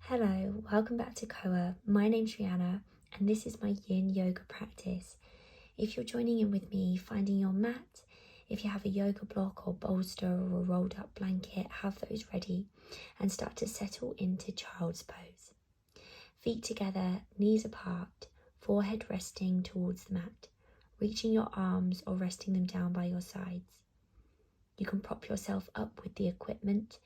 Hello, welcome back to KOA. My name's Rihanna and this is my Yin Yoga practice. If you're joining in with me, finding your mat, if you have a yoga block or bolster or a rolled up blanket, have those ready and start to settle into child's pose. Feet together, knees apart, forehead resting towards the mat, reaching your arms or resting them down by your sides. You can prop yourself up with the equipment,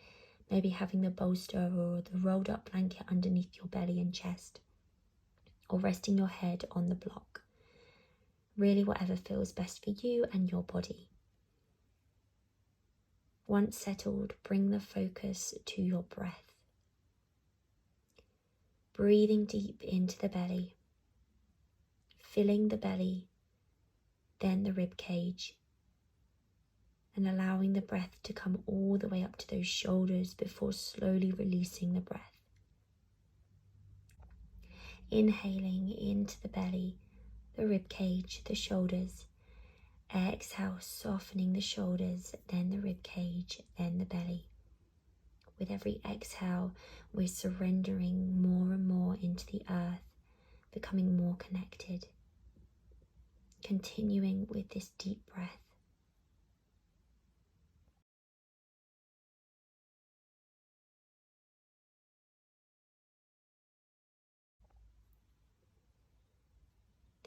maybe having the bolster or the rolled up blanket underneath your belly and chest, or resting your head on the block. Really whatever feels best for you and your body. Once settled, bring the focus to your breath. Breathing deep into the belly, filling the belly, then the rib cage, and allowing the breath to come all the way up to those shoulders before slowly releasing the breath. Inhaling into the belly, the rib cage, the shoulders. Exhale, softening the shoulders, then the rib cage, then the belly. With every exhale, we're surrendering more and more into the earth, becoming more connected. Continuing with this deep breath.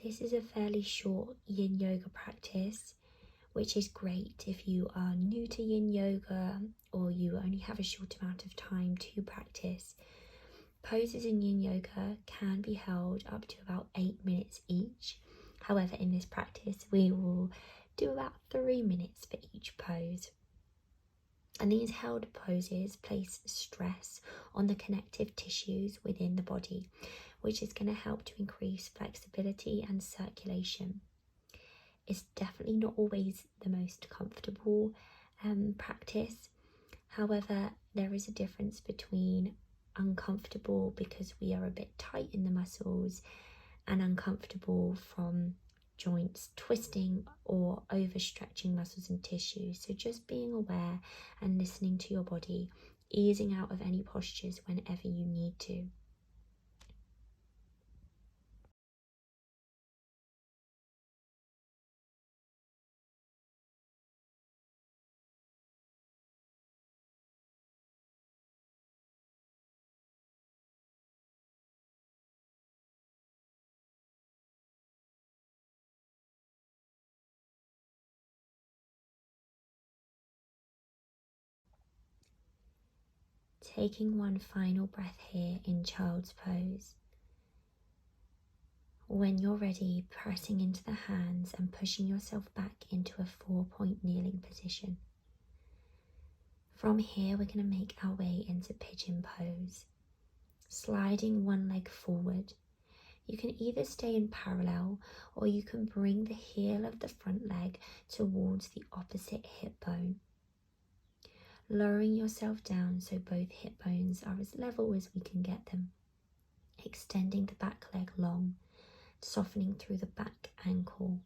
This is a fairly short Yin Yoga practice, which is great if you are new to Yin Yoga or you only have a short amount of time to practice. Poses in Yin Yoga can be held up to about 8 minutes each. However, in this practice, we will do about 3 minutes for each pose. And these held poses place stress on the connective tissues within the body, which is going to help to increase flexibility and circulation. It's definitely not always the most comfortable practice. However, there is a difference between uncomfortable because we are a bit tight in the muscles and uncomfortable from joints twisting or overstretching muscles and tissues. So just being aware and listening to your body, easing out of any postures whenever you need to. Taking one final breath here in child's pose. When you're ready, pressing into the hands and pushing yourself back into a 4-point kneeling position. From here, we're going to make our way into pigeon pose. Sliding one leg forward. You can either stay in parallel or you can bring the heel of the front leg towards the opposite hip bone. Lowering yourself down so both hip bones are as level as we can get them. Extending the back leg long, softening through the back ankle.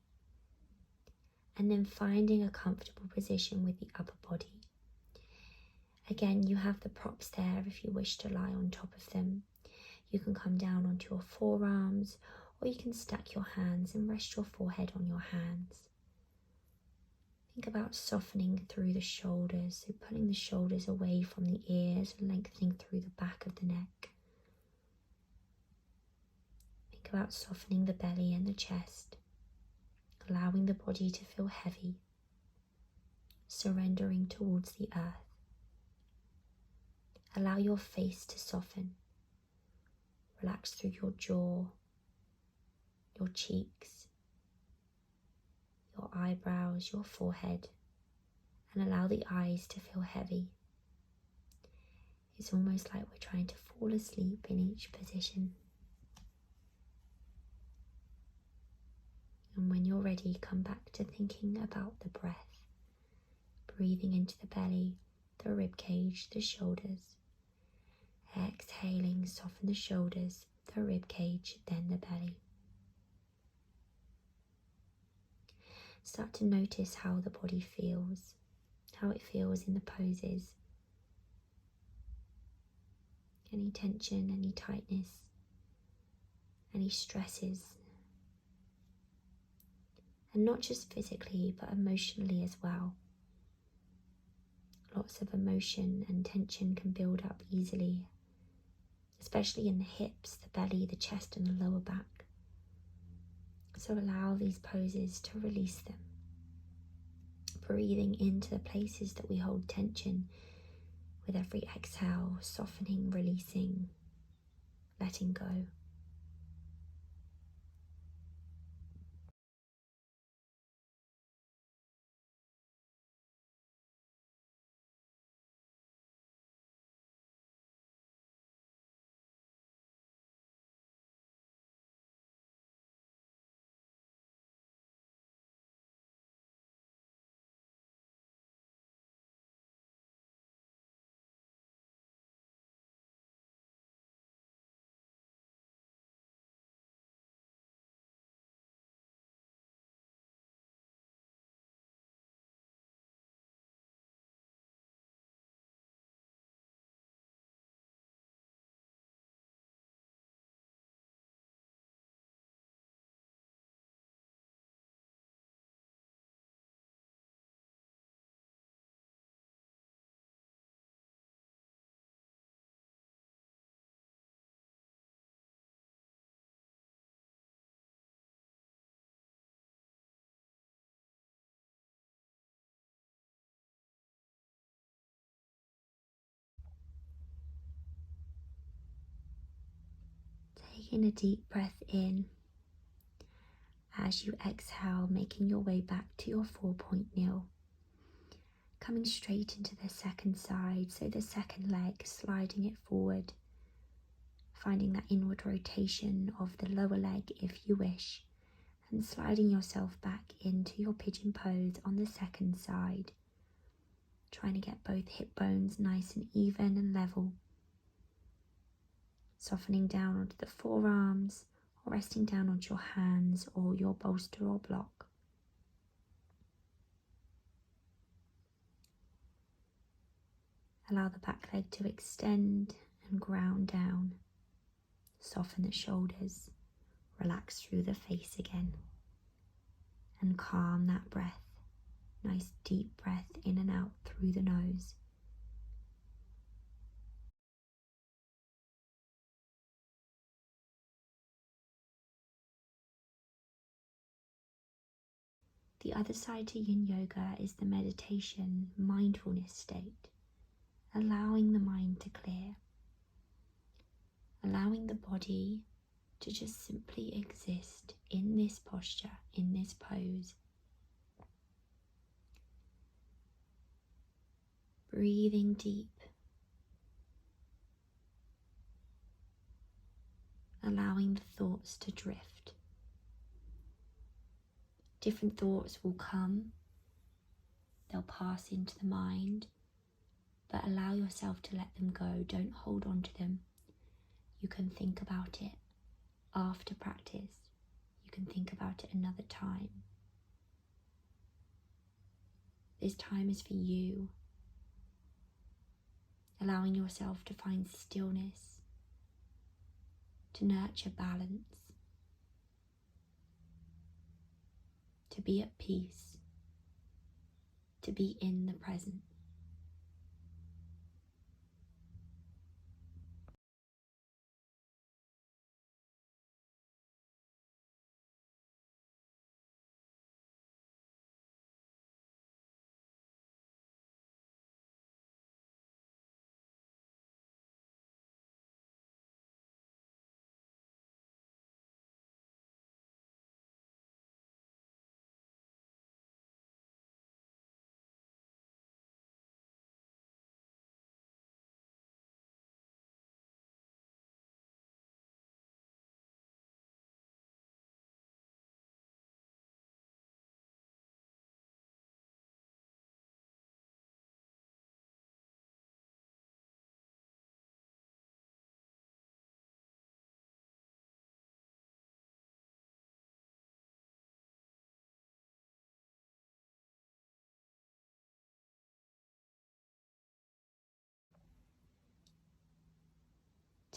And then finding a comfortable position with the upper body. Again, you have the props there if you wish to lie on top of them. You can come down onto your forearms or you can stack your hands and rest your forehead on your hands. Think about softening through the shoulders, so pulling the shoulders away from the ears and lengthening through the back of the neck. Think about softening the belly and the chest, allowing the body to feel heavy, surrendering towards the earth. Allow your face to soften. Relax through your jaw, your cheeks, your eyebrows, your forehead, and allow the eyes to feel heavy. It's almost like we're trying to fall asleep in each position. And when you're ready, come back to thinking about the breath. Breathing into the belly, the rib cage, the shoulders. Exhaling, soften the shoulders, the rib cage, then the belly. Start to notice how the body feels, how it feels in the poses. any tension, any tightness, any stresses. And not just physically, but emotionally as well. Lots of emotion and tension can build up easily, especially in the hips, the belly, the chest and the lower back. So allow these poses to release them. Breathing into the places that we hold tension with every exhale, softening, releasing, letting go. Taking a deep breath in. As you exhale, making your way back to your 4-point kneel. Coming straight into the second side, so the second leg, sliding it forward. Finding that inward rotation of the lower leg if you wish. And sliding yourself back into your pigeon pose on the second side. Trying to get both hip bones nice and even and level. Softening down onto the forearms, or resting down onto your hands or your bolster or block. Allow the back leg to extend and ground down. Soften the shoulders, relax through the face again. And calm that breath. Nice deep breath in and out through the nose. The other side to Yin Yoga is the meditation, mindfulness state, allowing the mind to clear, allowing the body to just simply exist in this posture, in this pose. Breathing deep, allowing the thoughts to drift. Different thoughts will come, they'll pass into the mind, but allow yourself to let them go. Don't hold on to them. You can think about it after practice. You can think about it another time. This time is for you, allowing yourself to find stillness, to nurture balance, to be at peace, to be in the present.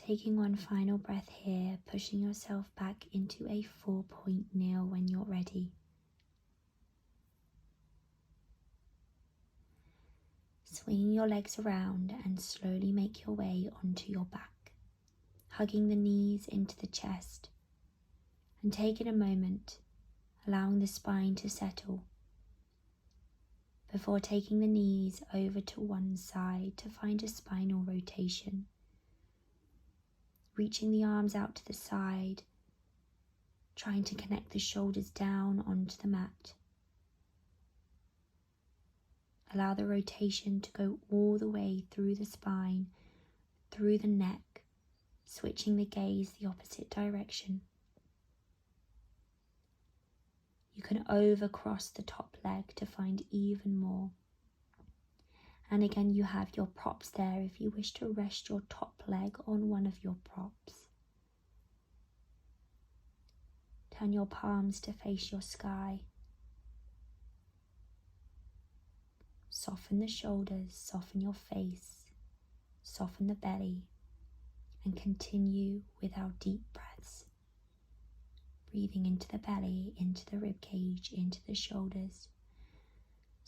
Taking one final breath here, pushing yourself back into a 4-point kneel when you're ready. Swinging your legs around and slowly make your way onto your back, hugging the knees into the chest and taking a moment, allowing the spine to settle before taking the knees over to one side to find a spinal rotation. Reaching the arms out to the side, trying to connect the shoulders down onto the mat. Allow the rotation to go all the way through the spine, through the neck, switching the gaze the opposite direction. You can overcross the top leg to find even more. And again, you have your props there if you wish to rest your top leg on one of your props. Turn your palms to face your sky. Soften the shoulders, soften your face, soften the belly, and continue with our deep breaths. Breathing into the belly, into the rib cage, into the shoulders.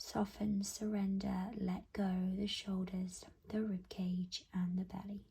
Soften, surrender, let go the shoulders, the rib cage, and the belly.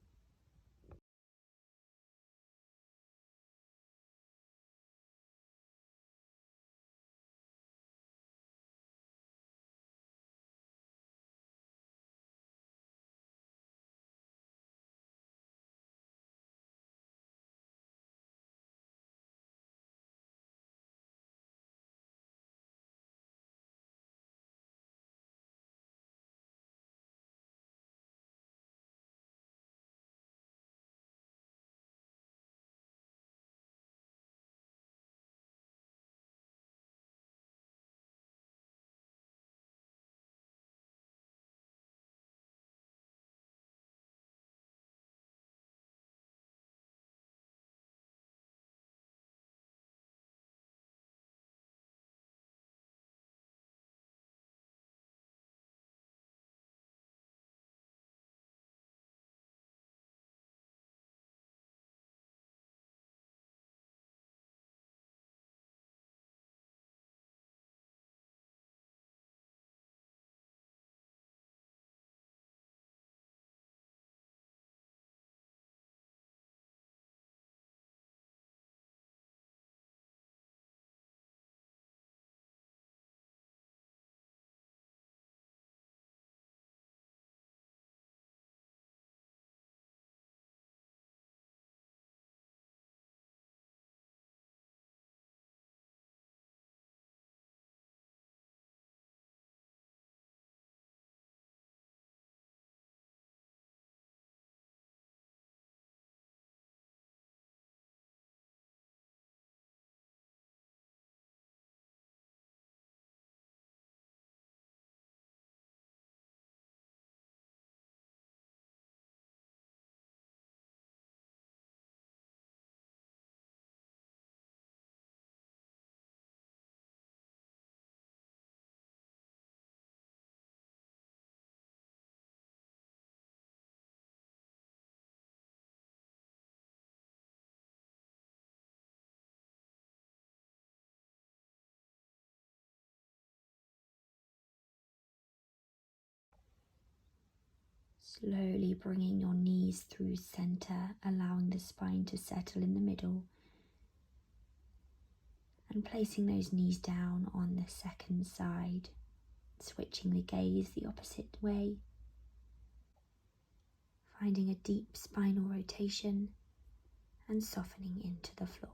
Slowly bringing your knees through center, allowing the spine to settle in the middle, and placing those knees down on the second side, switching the gaze the opposite way, finding a deep spinal rotation and softening into the floor.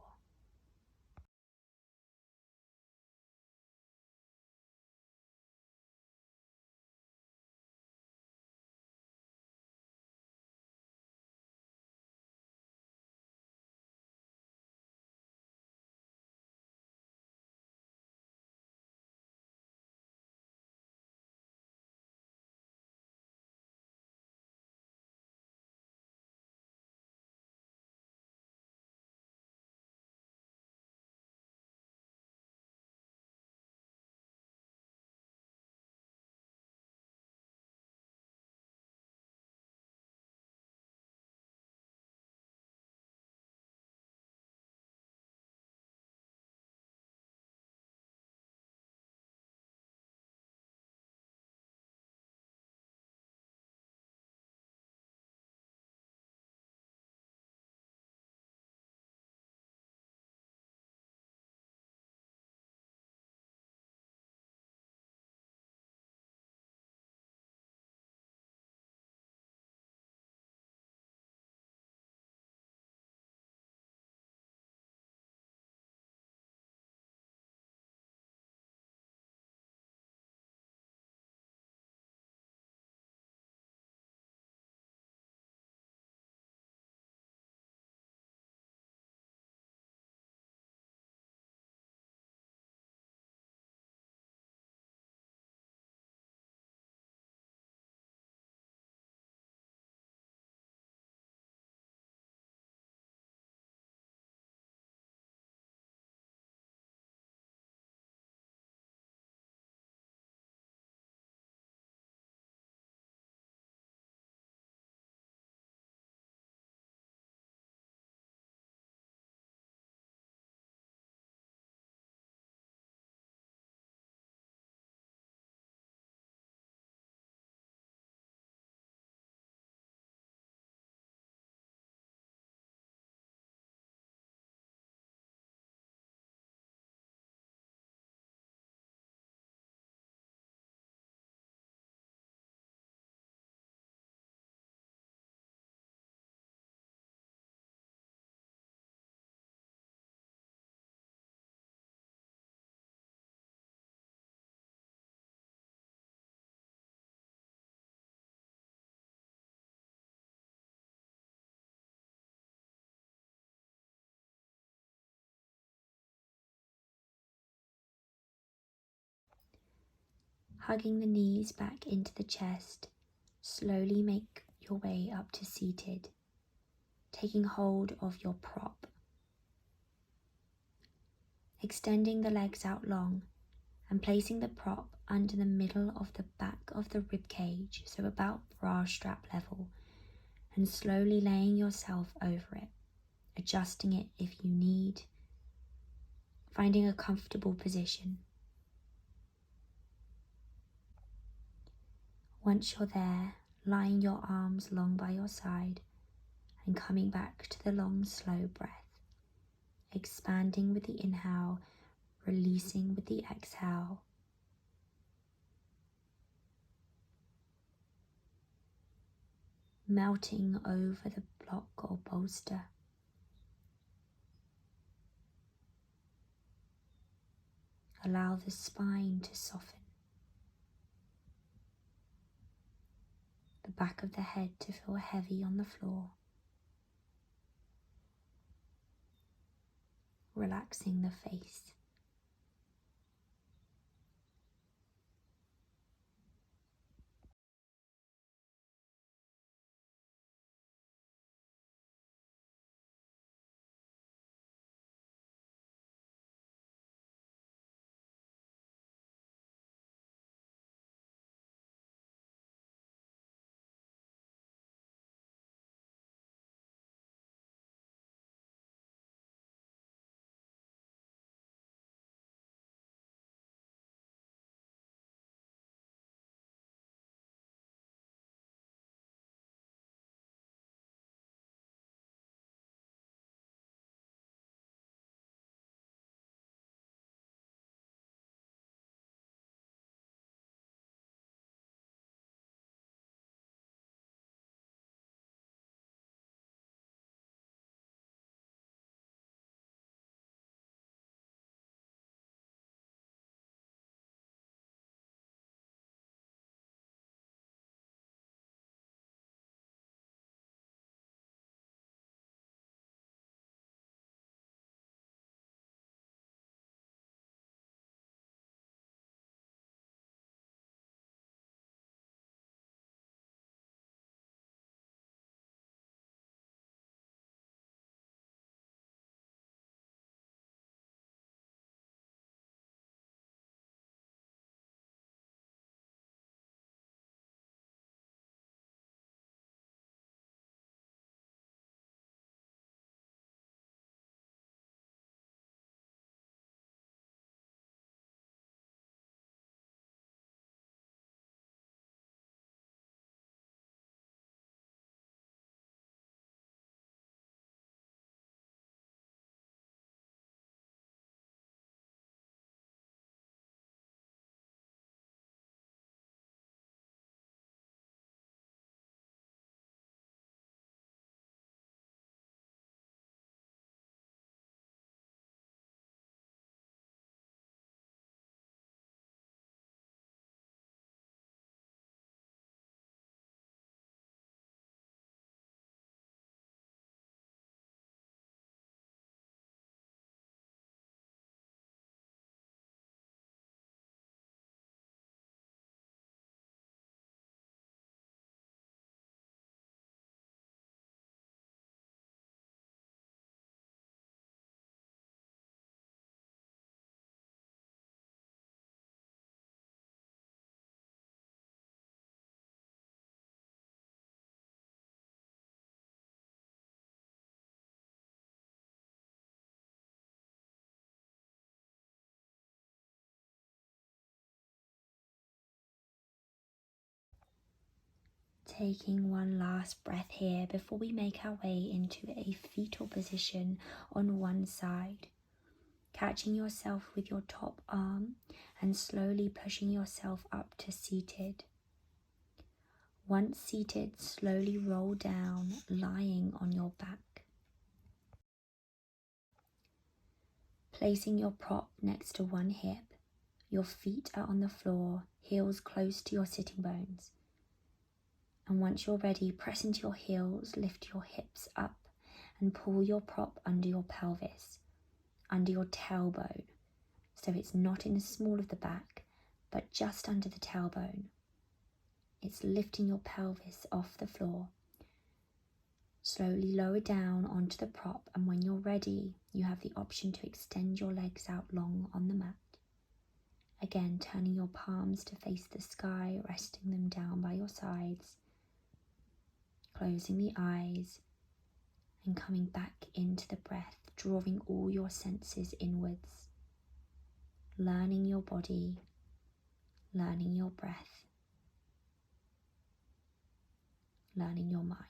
Hugging the knees back into the chest, slowly make your way up to seated, taking hold of your prop. Extending the legs out long and placing the prop under the middle of the back of the rib cage, so about bra strap level, and slowly laying yourself over it, adjusting it if you need, finding a comfortable position. Once you're there, lying your arms long by your side and coming back to the long, slow breath, expanding with the inhale, releasing with the exhale. Melting over the block or bolster. Allow the spine to soften, the back of the head to feel heavy on the floor, relaxing the face. Taking one last breath here before we make our way into a fetal position on one side. Catching yourself with your top arm and slowly pushing yourself up to seated. Once seated, slowly roll down, lying on your back. Placing your prop next to one hip, your feet are on the floor, heels close to your sitting bones. And once you're ready, press into your heels, lift your hips up and pull your prop under your pelvis, under your tailbone, so it's not in the small of the back, but just under the tailbone. It's lifting your pelvis off the floor. Slowly lower down onto the prop, and when you're ready, you have the option to extend your legs out long on the mat. Again, turning your palms to face the sky, resting them down by your sides, closing the eyes, and coming back into the breath, drawing all your senses inwards, learning your body, learning your breath, learning your mind.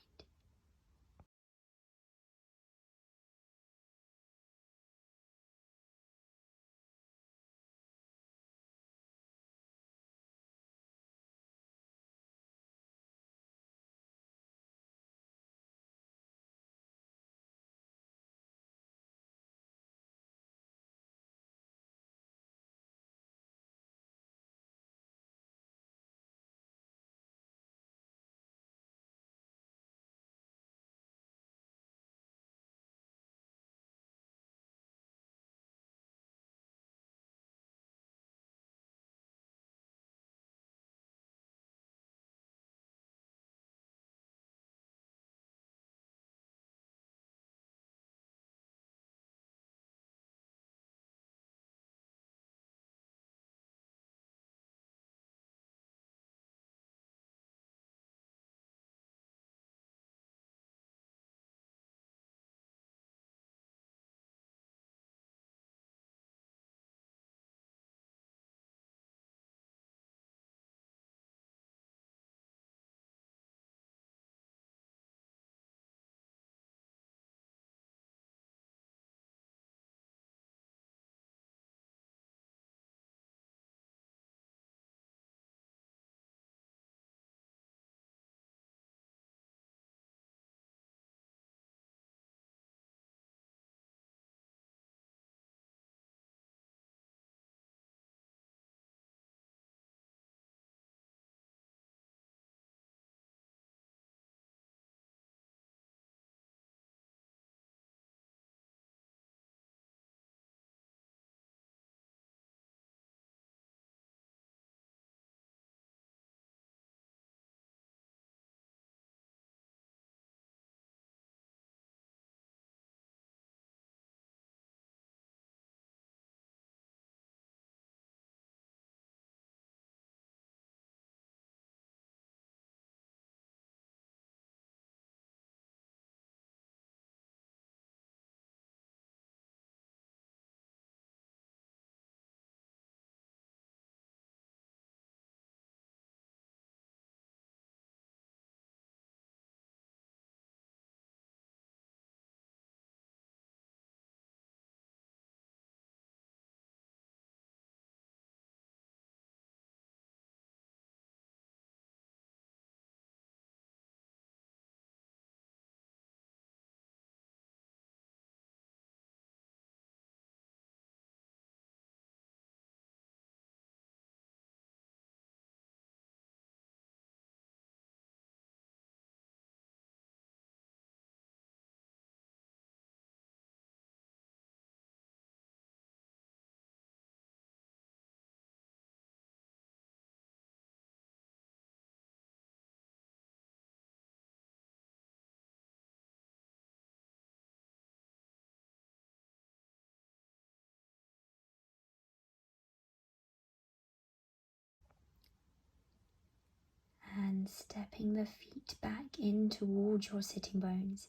And stepping the feet back in towards your sitting bones,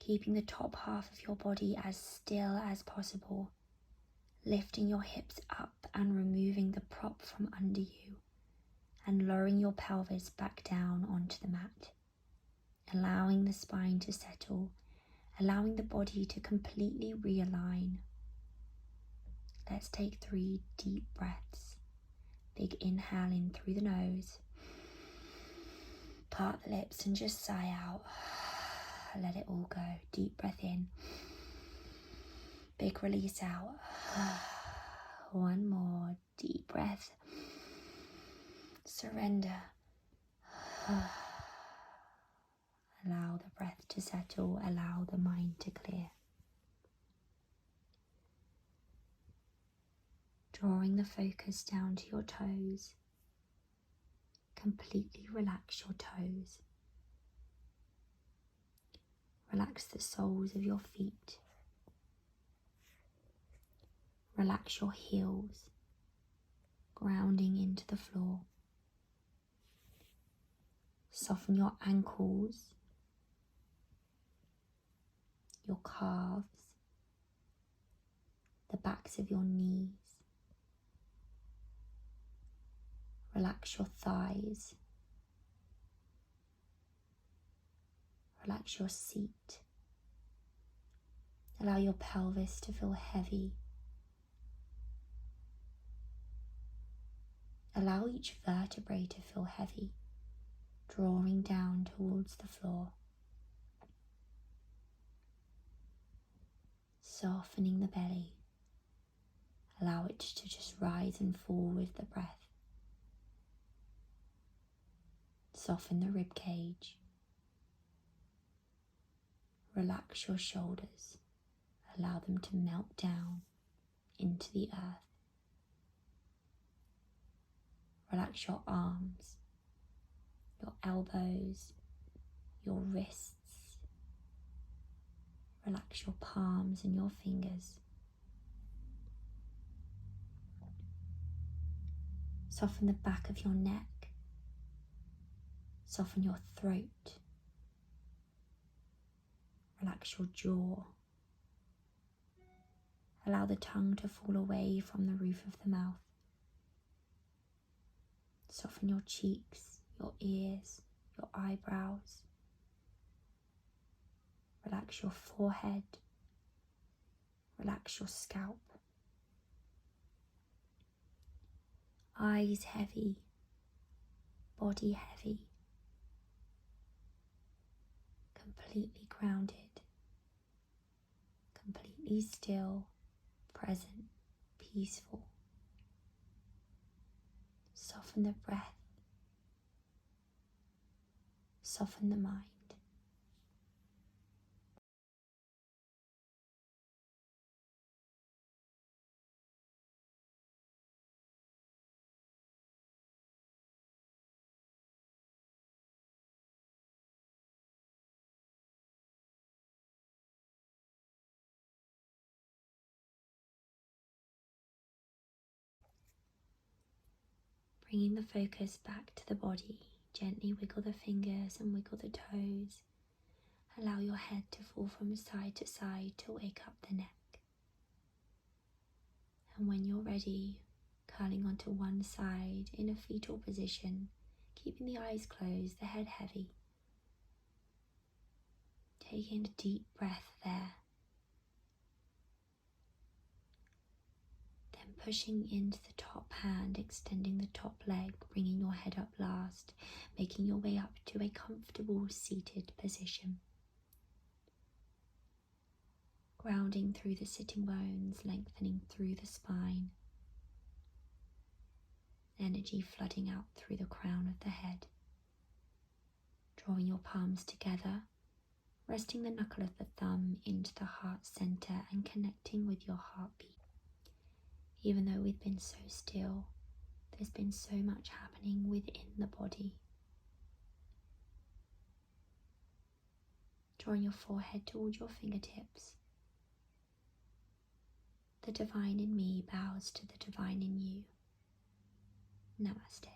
keeping the top half of your body as still as possible, lifting your hips up and removing the prop from under you, and lowering your pelvis back down onto the mat, allowing the spine to settle, allowing the body to completely realign. Let's take 3 deep breaths. Big inhale in through the nose. Part the lips and just sigh out. Let it all go. Deep breath in. Big release out. One more deep breath. Surrender. Allow the breath to settle. Allow the mind to clear. drawing the focus down to your toes. Completely relax your toes. Relax the soles of your feet. Relax your heels, grounding into the floor. Soften your ankles, your calves, the backs of your knees. Relax your thighs. Relax your seat. Allow your pelvis to feel heavy. Allow each vertebrae to feel heavy, drawing down towards the floor. Softening the belly. Allow it to just rise and fall with the breath. Soften the rib cage. Relax your shoulders. Allow them to melt down into the earth. Relax your arms, your elbows, your wrists. Relax your palms and your fingers. Soften the back of your neck. Soften your throat. Relax your jaw. Allow the tongue to fall away from the roof of the mouth. Soften your cheeks, your ears, your eyebrows. Relax your forehead. Relax your scalp. Eyes heavy, body heavy. Completely grounded, completely still, present, peaceful. Soften the breath. Soften the mind. Bringing the focus back to the body, gently wiggle the fingers and wiggle the toes. Allow your head to fall from side to side to wake up the neck. And when you're ready, curling onto one side in a fetal position, keeping the eyes closed, the head heavy. Taking a deep breath there. Then pushing into the top hand, extending the top leg, bringing your head up last, making your way up to a comfortable seated position. Grounding through the sitting bones, lengthening through the spine. Energy flooding out through the crown of the head. Drawing your palms together, resting the knuckle of the thumb into the heart center and connecting with your heartbeat. Even though we've been so still, there's been so much happening within the body. Drawing your forehead towards your fingertips. The divine in me bows to the divine in you. Namaste.